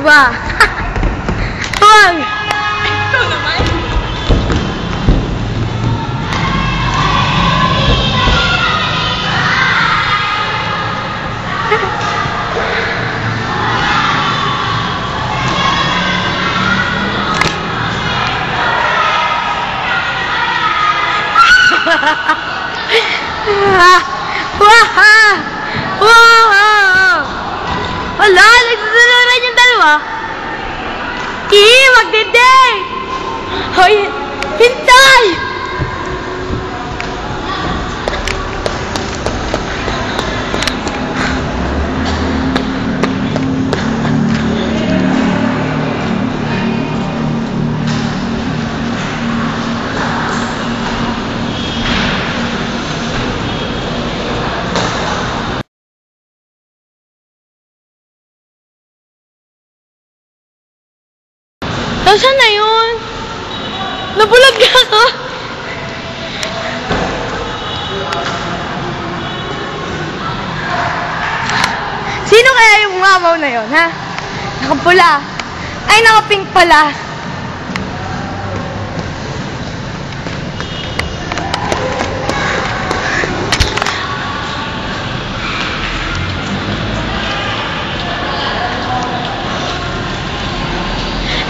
ba? Huwag! Ikaw naman. Wala, nagsusunuran yung dalawa. Magde-date! Hoy, hintay! Nasaan na yun? Nabulag ka ako. Sino kaya yung mamaw na yun, ha? Nakapula. Ay, nakapink pala.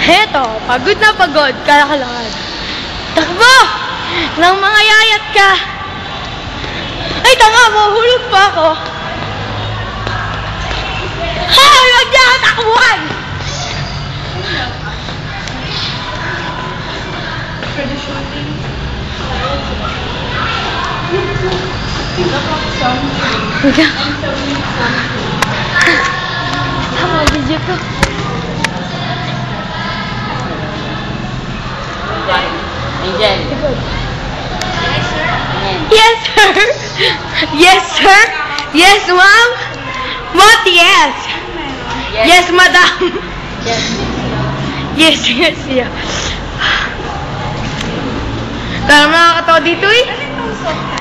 Heto, pagod na pagod, kalakalakad. Takbo! Nang mga yayat ka. Ay, tanga mo, hulog pa ako. Hoy, wag niya ang takbuhan! Tama, video ko. Angel. Yes, sir. Yes, sir. Yes, ma'am. What? Yes. Yes, madam. Yes. Yes, yes, yeah. Tara, nakakatawa dito eh.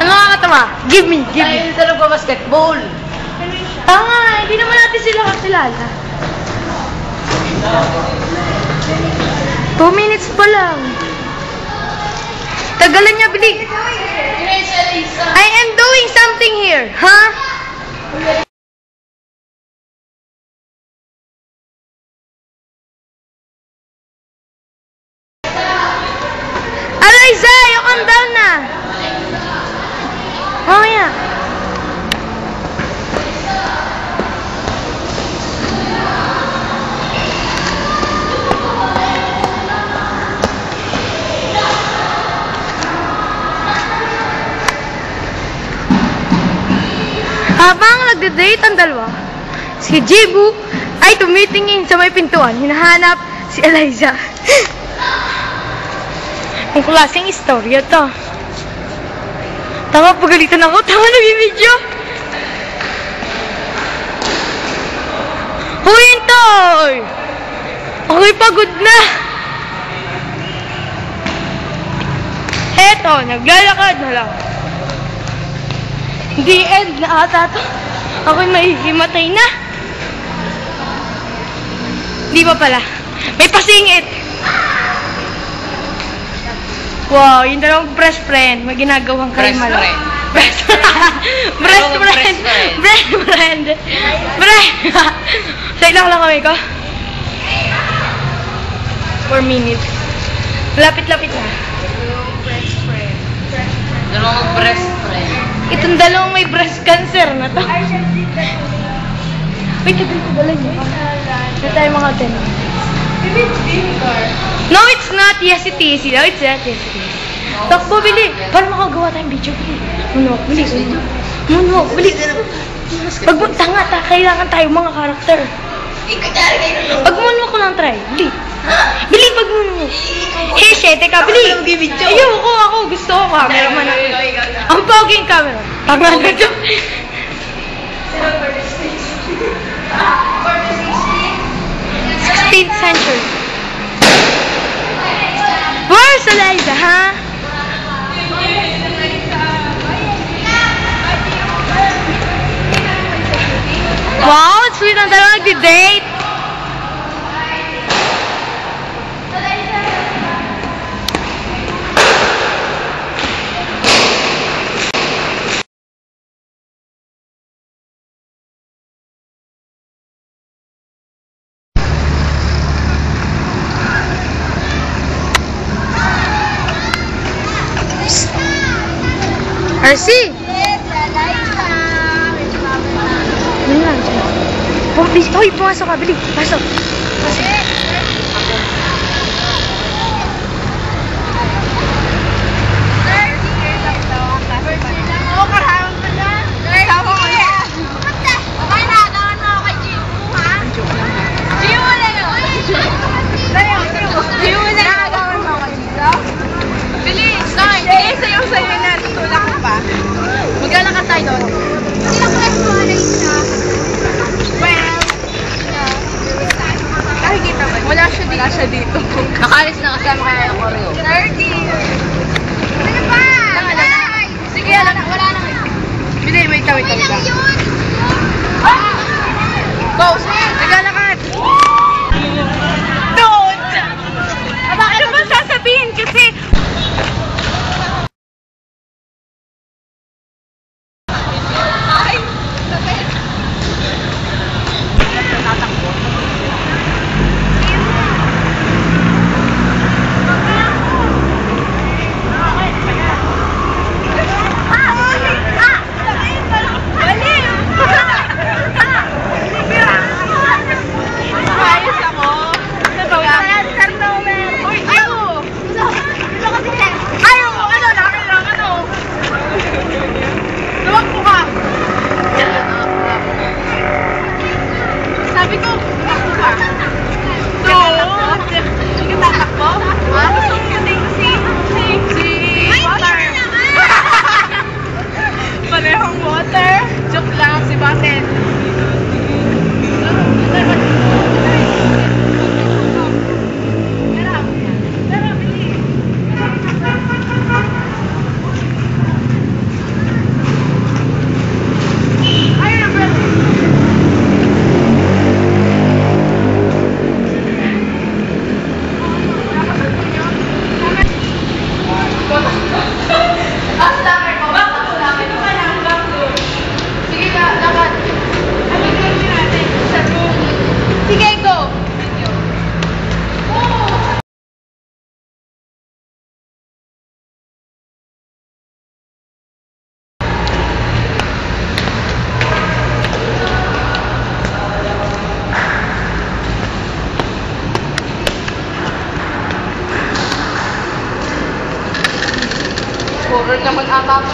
Ano nakakatawa? Give me. Tayo sa nagpa-basketball. Tama, hindi naman natin sila kakilala. 2 minutes pa lang. Tagalan niya, bilig. I am doing something here, huh? Eliza, you calm down na. Mamaya. Habang nagde-date ang dalawa, si Jibu ay tumitingin sa may pintuan. Hinahanap si Eliza. Ang klaseng istorya to. Tama, pagalitan ako. Tama, nag-video. Hoy, hintoy! Ako'y pagod na. Eto, naglalakad na lang. The end na ata to. Ako'y mahihimatay na. Di ba pala? May pasingit. Wow, yung dalawang best friend. May ginagawang kalimala. Best friend. Best friend. Best friend. Best friend. Sa ilang lang kami ko? 4 minutes. Lapit-lapit na. Dalawang breast friend. Itong dalawang may breast cancer na to. Wait, tagal ko dala niya. Hindi tayo mga 10 minutes. No, it's not. Yes, it is. No, it's not. Yes, it is. Takbo, bili. Para makagawa tayong video, bili. Munok, bili. Munok, bili. Pag tanga, kailangan tayo mga karakter. Pag munok ko lang try. Bili. Bili, pag munok. Hey, shete ka, bili. Ayoko, ako. Gusto ko cameraman ako. Ang poging camera. Tanga na ito. 16th century. Where's Eliza, huh? Wow, sweet ang dalawa nag-date. RC! Yun lang siya. Hoy, pumasok ka. Bili. Pasok. Maglalakad tayo doon. Wala siya dito. Nakalis na kasama kaya ng koreo. 30! Ano ba? Sige, wala na. Bili, wait lang. Go! Naglalakad! Don't! Ano ba sasabihin? Kasi... Sabi ko, ako ba? Sige, tatakbo? Si water. Parehong water. Joke lang, si Basen. Sige, go! Cover naman ata ko.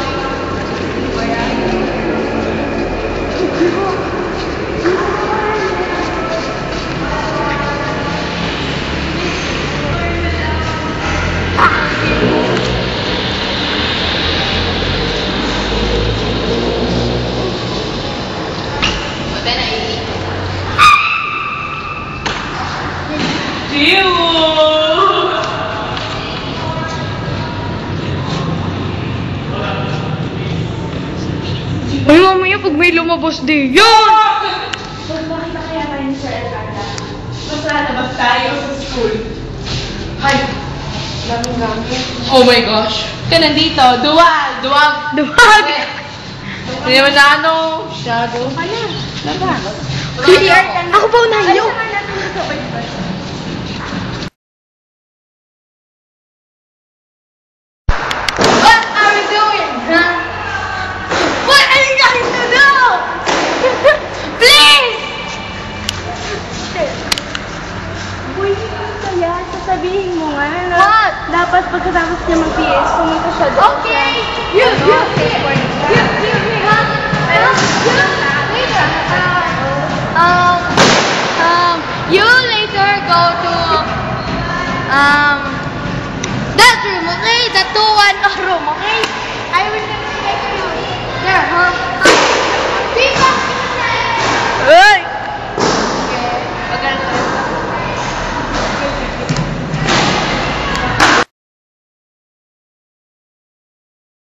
Ay, mamaya pag may lumabas din yun! Bakit kaya tayo ni Sir Elvanda? Mas lalabas tayo sa school. Hay! Gamit. Oh my gosh. Ka nandito. Duwag. Duwag! Hindi naman na ano. Shadow. Ako pa unahin nyo! What are we doing? Huh? What are you going to do? Please! Uy, kaya sasabihin mo nga na What? dapat pagkatapos niya mag-PS, pumunta siya doon. Okay! You later go to that room, okay? The 2-1 room, okay?